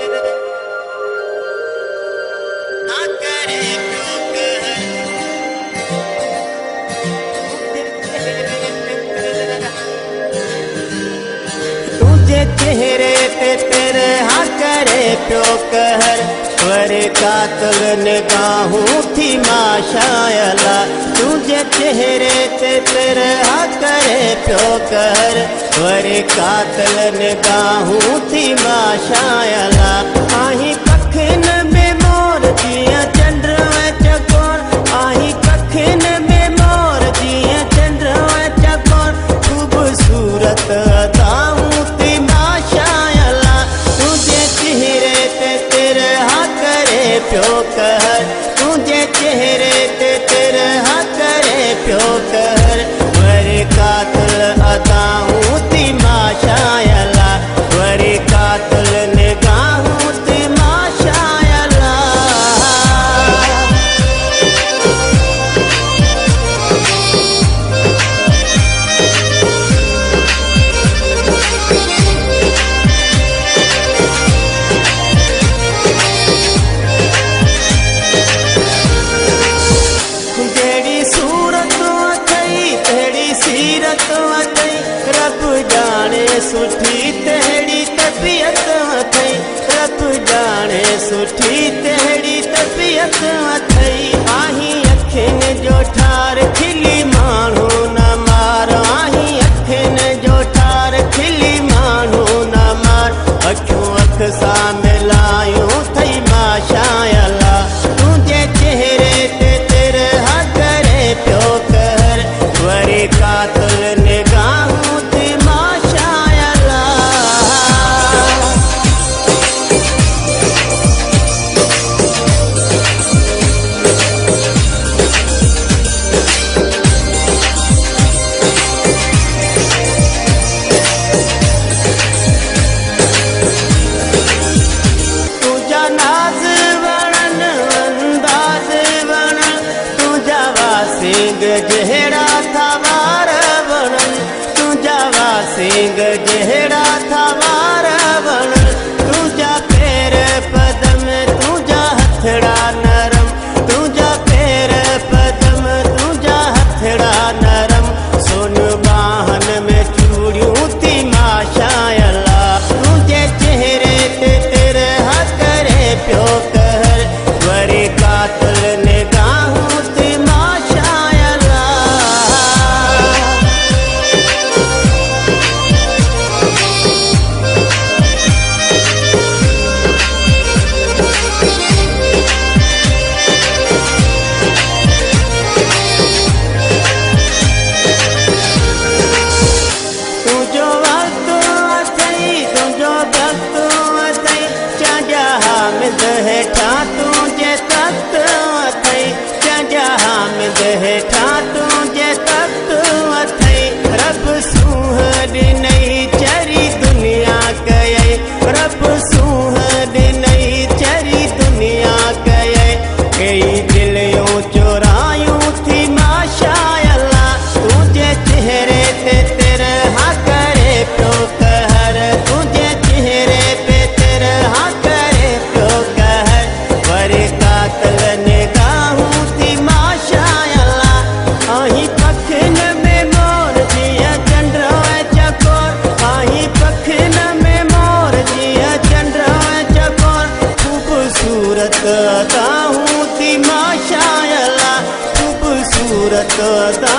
तुझे चेहरे पे तेरे हाँ करे प्यो कहर वरे कातल निगाहों थी माशाअल्लाह। तुझे चेहरे पे तेरे हाँ करे प्यो कहर वरे कातल निगाहों थी माशाअल्लाह। आही कखिन में मोर जिया चंद्र चकोर आही कखिन में मोर जिया चंद्र चकोर खूबसूरत अदाऊं थी माशाअल्लाह। तुझे चेहरे पे तेरे हाँ करे प्यो कहर तुझे चेहरे पे तेरे हाँ करे प्यो कहर वरे कातल अदाऊं थी माशाअल्लाह वरे कातल निगाहों थी माशाअल्लाह। तेरी सूरत अथई तेरी सीरत अथई रब जाने सुठी तेरी तबीयत अथई रब जाने सुठी तेरी तबीयत अथई। आही अखिन जो ठार खिली माण्हू न मार आही अखिन जो ठार खिली माण्हू न मार अखियूं अख सां मिलायूं थई माशाअल्लाह। तुझे चेहरे ते तेरे हाँ करे प्यो कहर वरे कातल निगाहों थी माशाअल्लाह। तुझा नाज वणन अंदाज वणन तुझा वासिंग जहिड़ा था वार वणन तुझा वासिंग जहिड़ा था वार वणन तुझा पैर पदम तुझा हथड़ा नरम तुझा पैर पदम तुझा हथड़ा नरम सोन बाहन में चूड़ियूं थी माशाअल्लाह। तुझे चेहरे ते तेरे हाँ करे प्यो कहर वरे कातल निगाहों थी माशाअल्लाह। तुझो वक्त अथई तुझो वक्त अथई चांजा हामिद हेठा तुझे तख्त अथई चांजा हामिद हेठा तुझे तख्त अथई। रब सूह ॾिनई चरी दुनिया कयई रब सूह ॾिनई चरी दुनिया कयई कई दिलियूं चोरायूं थी माशाअल्लाह। तुझे चेहरे ते तेरे हाँ करे प्यो कहर तुझे चेहरे पे तेरे हाँ करे प्यो कहर वरे कातल निगाहों थी माशाअल्लाह। आही पखिन में मोर जिया चंद्र चकोर आही पखिन में मोर जिया चंद्र चकोर खूबसूरत अदाऊं थी माशाअल्लाह खूबसूरत अदा